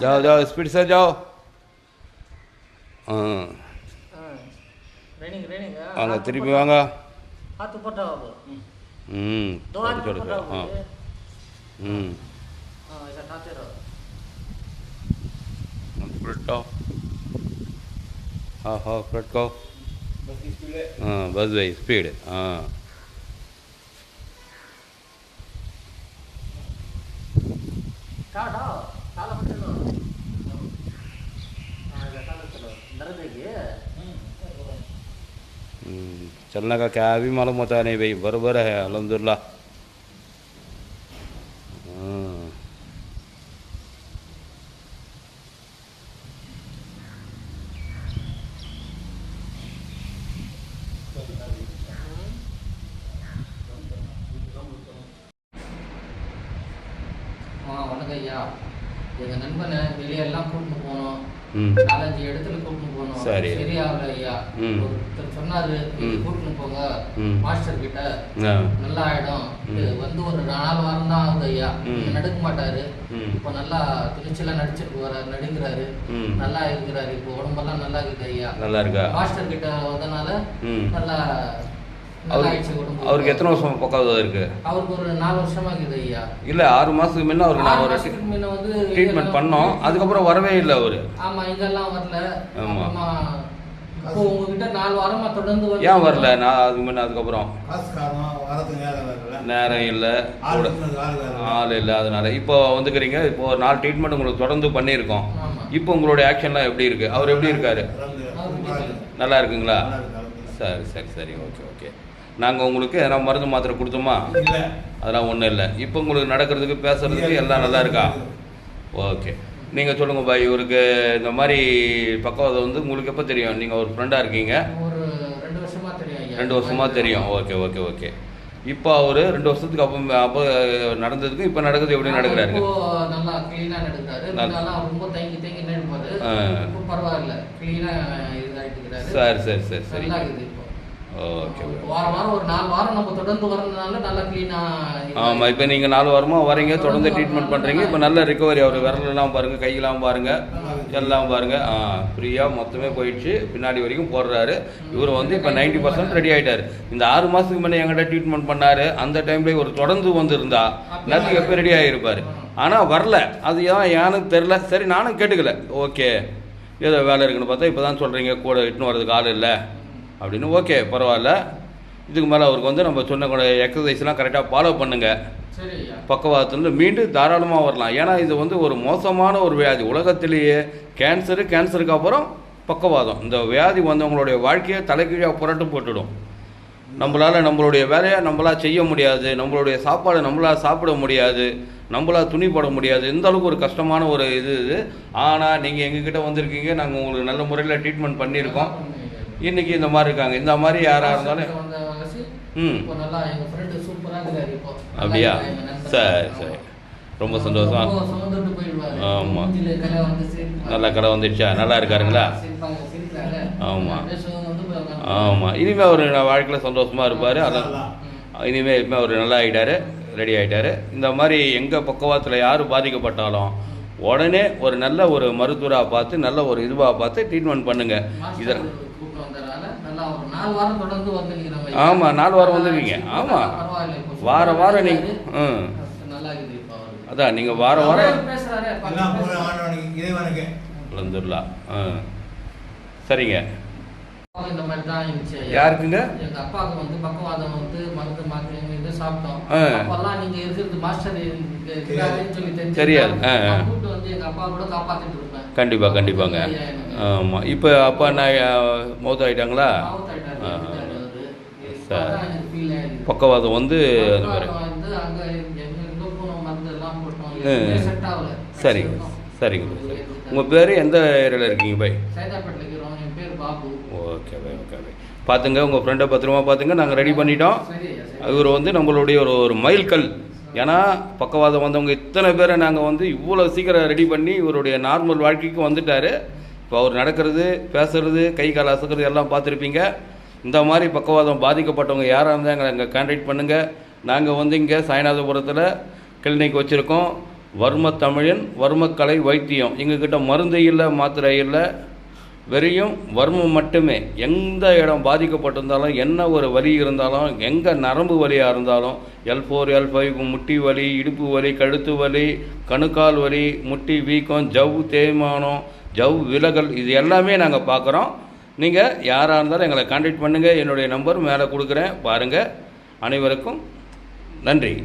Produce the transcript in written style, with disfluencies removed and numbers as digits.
जाओ जाओ स्पीड से जाओ। வாங்க திருப்பி வாங்க। छोड़ो छोड़ो छोड़ो हाँ पलटो हाँ हाँ पलटो हाँ बस भाई स्पीड हाँ चलने का क्या भी मालूम होता नहीं भाई, बराबर है अल्हम्दुलिल्लाह। வணக்கம் ஐயா, எங்கள் நண்பனை வெளியெல்லாம் கூட்டின்னு போனோம், 4-5 இடத்துல கூட்டின்னு போனோம், சரியாகல ஐயா। ஒருத்தர் சொன்னாரு கூட்டின்னு போங்க மாஸ்டர் கிட்ட, நல்லா ஆயிடும்। வந்து ஒரு 4 வாரம் தான் ஆகுது ஐயா, நடுக்க மாட்டாரு, இப்போ நல்லா துணிச்சலா நடிக்கிறாரு, நல்லா இருக்கிறாரு, இப்போ உடம்பெல்லாம் நல்லா இருக்குது ஐயா, நல்லா இருக்கா? மாஸ்டர் கிட்ட வந்தனால நல்லா அவருக்கு எத்தனை வருஷம் பக்காவது இருக்கு? அவருக்கு ஒரு 4 வருஷமா இருக்குது ஐயா। இல்ல 6 மாசத்துக்கு முன்ன அவருக்கு நான் ஒரு ட்ரீட்மெண்ட் பண்ணோம், அதுக்கப்புறம் வரவே இல்லை அவரு। ஆமா இங்கெல்லாம் வரல। ஆமா இப்போ உங்ககிட்ட 4 வாரமா தொடர்ந்து வந்து ஏன் வரல? நான் அதுக்கு முன்ன அதுக்கப்புறம் நேரம் இல்லை, ஆள் இல்லை, அதனால இப்போ வந்துக்கிறீங்க। இப்போ 4 ட்ரீட்மெண்ட் உங்களுக்கு தொடர்ந்து பண்ணியிருக்கோம்। இப்போ உங்களுடைய ஆக்ஷன்லாம் எப்படி இருக்கு? அவர் எப்படி இருக்காரு? நல்லா இருக்குங்களா? சரி சரி சரி ஓகே ஓகே। நாங்கள் உங்களுக்கு எதனா மருந்து மாத்திரை கொடுத்தோமா? அதெல்லாம் ஒன்றும் இல்லை। இப்போ உங்களுக்கு நடக்கிறதுக்கு பேசுகிறதுக்கு எல்லாம் நல்லா இருக்கா? ஓகே, நீங்கள் சொல்லுங்கள் பாய், இவருக்கு இந்த மாதிரி பக்கவாதம் வந்து உங்களுக்கு எப்போ தெரியும்? நீங்கள் ஒரு ஃப்ரெண்டாக இருக்கீங்க, ஒரு 2 வருஷமாக தெரியும்। 2 வருஷமாக தெரியும், ஓகே ஓகே ஓகே। இப்போ அவர் 2 வருஷத்துக்கு அப்போ நடந்ததுக்கு இப்போ நடக்குது எப்படி நடக்கிறாரு? நல்லா க்ளீனாக நடக்கிறாரு, ரொம்ப தேங்கி தேங்கி நடப்பாரு, பரவாயில்ல க்ளீனாக இதாகிட்டு। சரி சரி சரி சரி ஓகே। வாரம் ஒரு 4 வாரம் நம்ம தொடர்ந்து வரதுனால நல்லா க்ளீனாக। ஆமாம், இப்போ நீங்கள் 4 வாரமாக வரீங்க, தொடர்ந்து ட்ரீட்மெண்ட் பண்ணுறீங்க, இப்போ நல்ல ரிகவரி। அவர் விரலெல்லாம் பாருங்கள், கையெல்லாம் பாருங்கள், எல்லாம் பாருங்கள், ஃப்ரீயாக மொத்தமே போயிடுச்சு, பின்னாடி வரைக்கும் போடுறாரு। இவர் வந்து இப்போ 90% ரெடி ஆகிட்டார்। இந்த 6 மாதத்துக்கு முன்னே எங்கிட்ட ட்ரீட்மெண்ட் பண்ணார், அந்த டைம்லேயே ஒரு தொடர்ந்து வந்துருந்தா நேரத்துக்கு எப்போ ரெடி ஆகிருப்பார், ஆனால் வரல। அது ஏன்னு தெரில, சரி நானும் கேட்டுக்கல, ஓகே ஏதோ வேலை இருக்குன்னு பார்த்தா இப்போ தான் சொல்கிறீங்க கூட இட்டுன்னு வரதுக்கு ஆள் இல்லை அப்படின்னு, ஓகே பரவாயில்ல। இதுக்கு மேலே அவருக்கு வந்து நம்ம சொன்ன கூட எக்ஸசைஸ்லாம் கரெக்டாக ஃபாலோ பண்ணுங்கள், பக்கவாதத்துலேருந்து மீண்டு தாராளமாக வரலாம்। ஏன்னா இது வந்து ஒரு மோசமான ஒரு வியாதி, உலகத்திலேயே கேன்சருக்கு அப்புறம் பக்கவாதம், இந்த வியாதி வந்தவங்களுடைய வாழ்க்கையை தலைகீழாக புரட்டு போட்டுடும்। நம்மளுடைய வேலையை நம்மளால் செய்ய முடியாது, நம்மளுடைய சாப்பாடு நம்மளால் சாப்பிட முடியாது, நம்மளால் துணி போட முடியாது, இந்த அளவுக்கு ஒரு கஷ்டமான ஒரு இது। ஆனால் நீங்கள் எங்ககிட்ட வந்திருக்கீங்க, நாங்கள் உங்களுக்கு நல்ல முறையில் ட்ரீட்மெண்ட் பண்ணியிருக்கோம், இன்றைக்கி இந்த மாதிரி இருக்காங்க। இந்த மாதிரி யாராக இருந்தாலும் அப்படியா? சரி சரி ரொம்ப சந்தோஷம்। ஆமாம், நல்லா கடை வந்துடுச்சா? நல்லா இருக்காருங்களா? ஆமாம் ஆமாம், இனிமேல் அவர் வாழ்க்கையில் சந்தோஷமாக இருப்பார், அதான் இனிமேல் அவர் நல்லா ஆகிட்டார், ரெடி ஆகிட்டார்। இந்த மாதிரி எங்கள் பக்கவாதத்தில் யார் பாதிக்கப்பட்டாலும் உடனே ஒரு நல்ல ஒரு மருத்துவராக பார்த்து, நல்ல ஒரு இதுவாக பார்த்து ட்ரீட்மெண்ட் பண்ணுங்கள்। இதில் ஆமாம் 4 வாரம் வந்துருக்கீங்க, ஆமாம் வாரம் நீங்கள் அதான் நீங்கள் வாரம் அல்ஹம்துலில்லாஹ் சரிங்க। இந்த மாதிரி தான் இருந்துச்சு யாருக்குங்க? எங்க அப்பாவுக்கு வந்து பக்கவாதம் வந்து மருந்து மாத்திரை இது சாப்பிட்டோம், அப்பெல்லாம் நீங்க இருக்கிறது மாஸ்டர் சொல்லி தெரியாது, கூப்பிட்டு வந்து எங்க அப்பா கூட காப்பாத்திட்டு இருப்பேன்। கண்டிப்பா கண்டிப்பாங்க, ஆமா। இப்போ அப்பா நான் மௌத் ஆயிட்டாங்களா? பக்கவாதம் வந்து அந்த மாதிரி சரிங்க சரிங்க। உங்கள் பேர் எந்த ஏரியாவில் இருக்கீங்க பாய்? ஓகே பாய் ஓகே பாய், பார்த்துங்க உங்கள் ஃப்ரெண்டை பத்திரமா பார்த்துங்க, நாங்கள் ரெடி பண்ணிட்டோம்। இவர் வந்து நம்மளுடைய ஒரு மைல்கல், ஏன்னா பக்கவாதம் வந்தவங்க இத்தனை பேரை நாங்கள் வந்து இவ்வளோ சீக்கிரம் ரெடி பண்ணி இவருடைய நார்மல் வாழ்க்கைக்கு வந்துட்டார்। இப்போ அவர் நடக்கிறது, பேசுகிறது, கை கால் அசைக்கிறது எல்லாம் பார்த்துருப்பீங்க। இந்த மாதிரி பக்கவாதம் பாதிக்கப்பட்டவங்க யாராக இருந்தால் எங்களை கான்டாக்ட் பண்ணுங்கள்। நாங்கள் வந்து இங்கே சாய்நாதபுரத்தில் கிளினிக் வச்சுருக்கோம், வர்ம தமிழன் வர்மக்கலை வைத்தியம். எங்ககிட்ட மருந்து இல்லை, மாத்திரை இல்லை, வெறியும் வர்மம் மட்டுமே. எந்த இடம் பாதிக்கப்பட்டிருந்தாலும், என்ன ஒரு வலி இருந்தாலும், எங்கே நரம்பு வலியாக இருந்தாலும், L4 L5 முட்டி வலி, இடுப்பு வலி, கழுத்து வலி, கணுக்கால் வலி, முட்டி வீக்கம், ஜவ் தேய்மானம், ஜவ் விலகல், இது எல்லாமே நாங்கள் பார்க்குறோம். நீங்கள் யாராக இருந்தாலும் எங்களை கான்டாக்ட் பண்ணுங்கள். என்னுடைய நம்பர் மேலே கொடுக்குறேன், பாருங்கள். அனைவருக்கும் நன்றி.